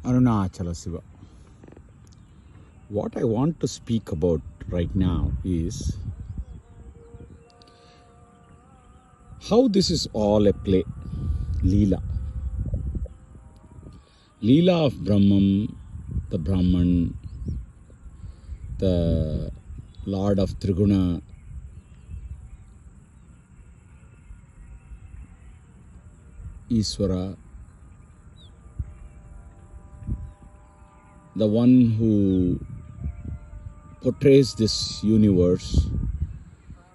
Arunachala Siva. What I want to speak about right now is how this is all a play, Leela. Leela of Brahman, the Brahman, the Lord of Triguna, Iswara, the one who portrays this universe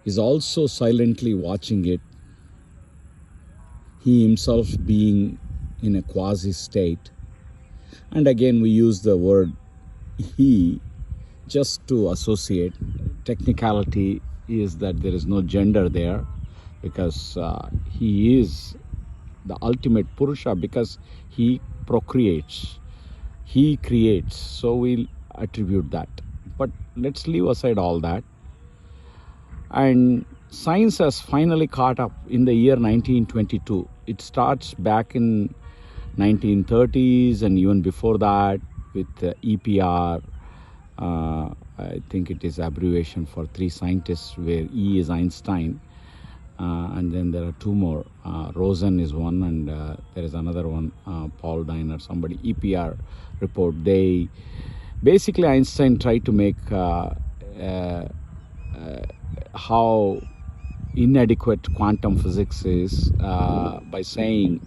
is also silently watching it, he himself being in a quasi state. And again we use the word he just to associate. Technicality is that there is no gender there, because he is the ultimate Purusha, because he procreates, he creates, so we'll attribute that. But let's leave aside all that. And science has finally caught up in the year 1922. It starts back in 1930s and even before that with EPR. I think it is abbreviation for three scientists, where E is Einstein, and then there are two more. Rosen is one, and there is another one, Paul Dine or somebody. EPR report. They basically, Einstein tried to make how inadequate quantum physics is by saying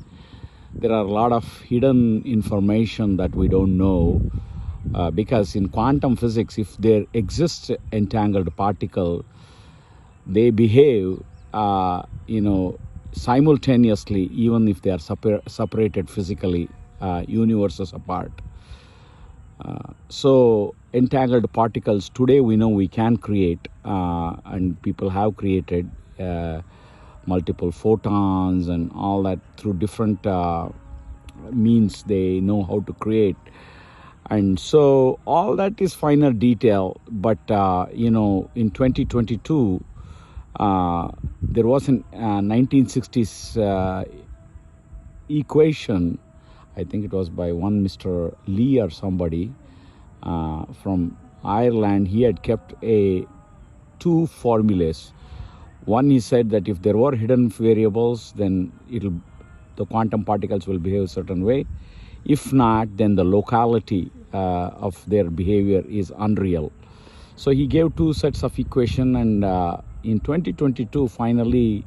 there are a lot of hidden information that we don't know, because in quantum physics, if there exists entangled particle, they behave simultaneously, even if they are separated physically, universes apart. So entangled particles today we know we can create, and people have created multiple photons and all that through different means they know how to create. And so all that is finer detail, but in 2022 there was an 1960s equation. I think it was by one Mr. Lee or somebody from Ireland. He had kept two formulas. One, he said that if there were hidden variables, then the quantum particles will behave a certain way. If not, then the locality of their behavior is unreal. So he gave two sets of equation, and in 2022, finally,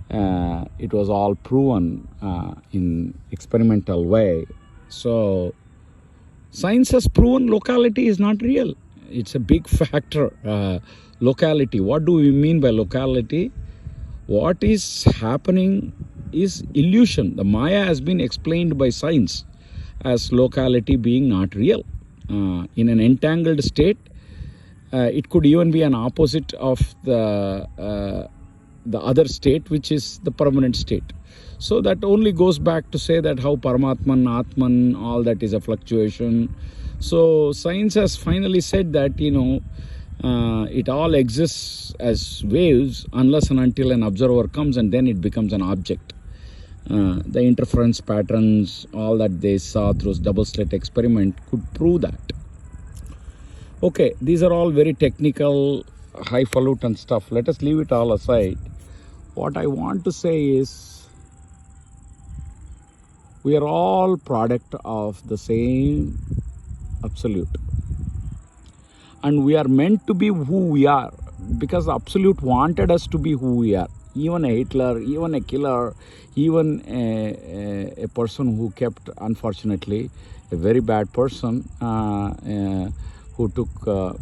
it was all proven in experimental way. So science has proven locality is not real. It's a big factor. Locality. What do we mean by locality? What is happening is illusion. The Maya has been explained by science as locality being not real. In an entangled state, it could even be an opposite of the other state, which is the permanent state. So that only goes back to say that how Paramatman, Atman, all that is a fluctuation. So science has finally said that, it all exists as waves unless and until an observer comes, and then it becomes an object. The interference patterns, all that they saw through double slit experiment could prove that. Okay, these are all very technical, highfalutin stuff. Let us leave it all aside. What I want to say is, we are all product of the same absolute. And we are meant to be who we are, because the absolute wanted us to be who we are. Even a Hitler, even a killer, even a person who kept, unfortunately, a very bad person, who took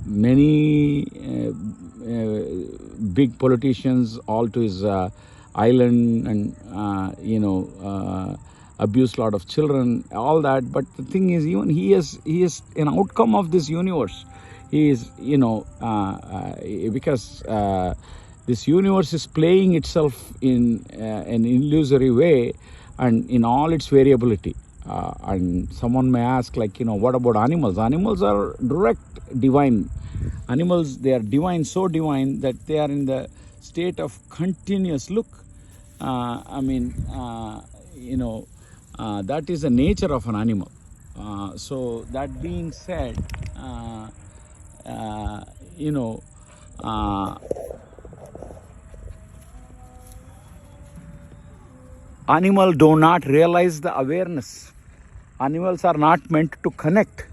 many big politicians all to his island, and abused a lot of children, all that. But the thing is, even he is an outcome of this universe. He is, because this universe is playing itself in an illusory way and in all its variability. And someone may ask, what about animals? Animals are direct divine. Animals, they are divine, so divine that they are in the state of continuous look. That is the nature of an animal. So that being said, you know, uh, animals do not realize the awareness. Animals are not meant to connect.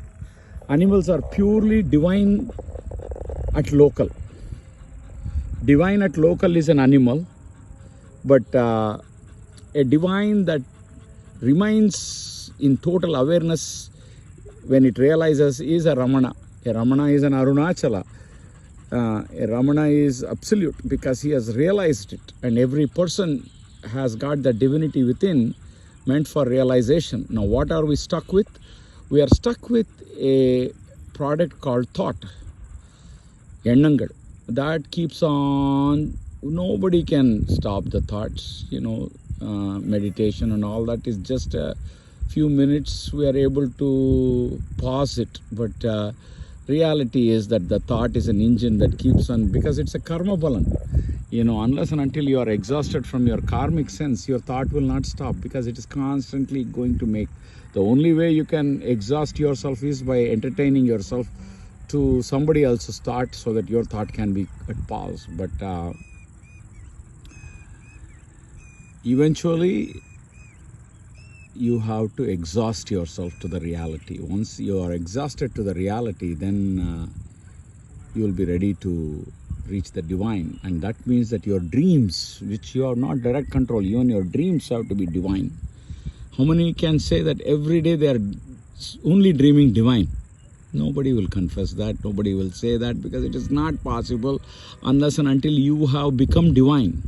Animals are purely divine at local. Divine at local is an animal, but a divine that remains in total awareness when it realizes is a Ramana. A Ramana is an Arunachala. A Ramana is absolute because he has realized it, and every person has got the divinity within meant for realization. Now, what are we stuck with? We are stuck with a product called thought, Entangled. That keeps on, nobody can stop the thoughts, meditation and all that is just a few minutes we are able to pause it, but reality is that the thought is an engine that keeps on, because it's a karma balan. Unless and until you are exhausted from your karmic sense, your thought will not stop, because it is constantly going to make. The only way you can exhaust yourself is by entertaining yourself to somebody else's thought, so that your thought can be at pause. But eventually you have to exhaust yourself to the reality. Once you are exhausted to the reality, then you will be ready to reach the divine. And that means that your dreams, which you have not direct control, even your dreams have to be divine. How many can say that every day they are only dreaming divine? Nobody will confess that. Nobody will say that, because it is not possible unless and until you have become divine.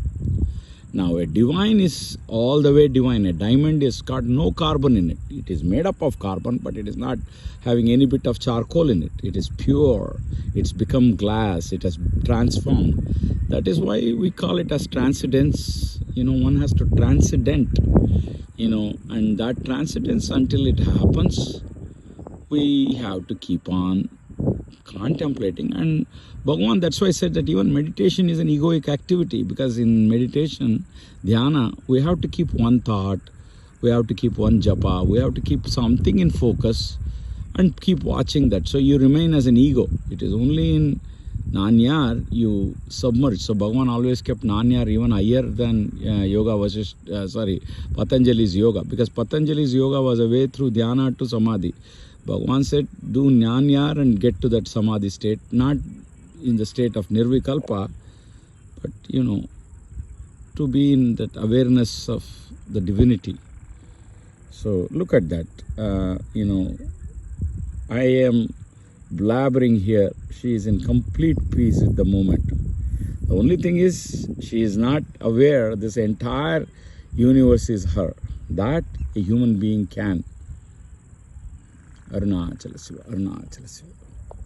Now, a divine is all the way divine. A diamond has got no carbon in it. It is made up of carbon, but it is not having any bit of charcoal in it. It is pure. It's become glass. It has transformed. That is why we call it as transcendence. One has to transcendent, and that transcendence, until it happens, we have to keep on contemplating. And Bhagavan, that's why I said that even meditation is an egoic activity, because in meditation, dhyana, we have to keep one thought, we have to keep one japa, we have to keep something in focus and keep watching that. So you remain as an ego. It is only in Nanyar you submerge. So Bhagavan always kept Nanyar even higher than Patanjali's yoga, because Patanjali's yoga was a way through dhyana to samadhi. Bhagavan said, do Jnanyar and get to that samadhi state, not in the state of nirvikalpa, but, to be in that awareness of the divinity. So look at that. I am blabbering here. She is in complete peace at the moment. The only thing is, she is not aware this entire universe is her. That a human being can. Arunachala Shiva, Arunachala Shiva.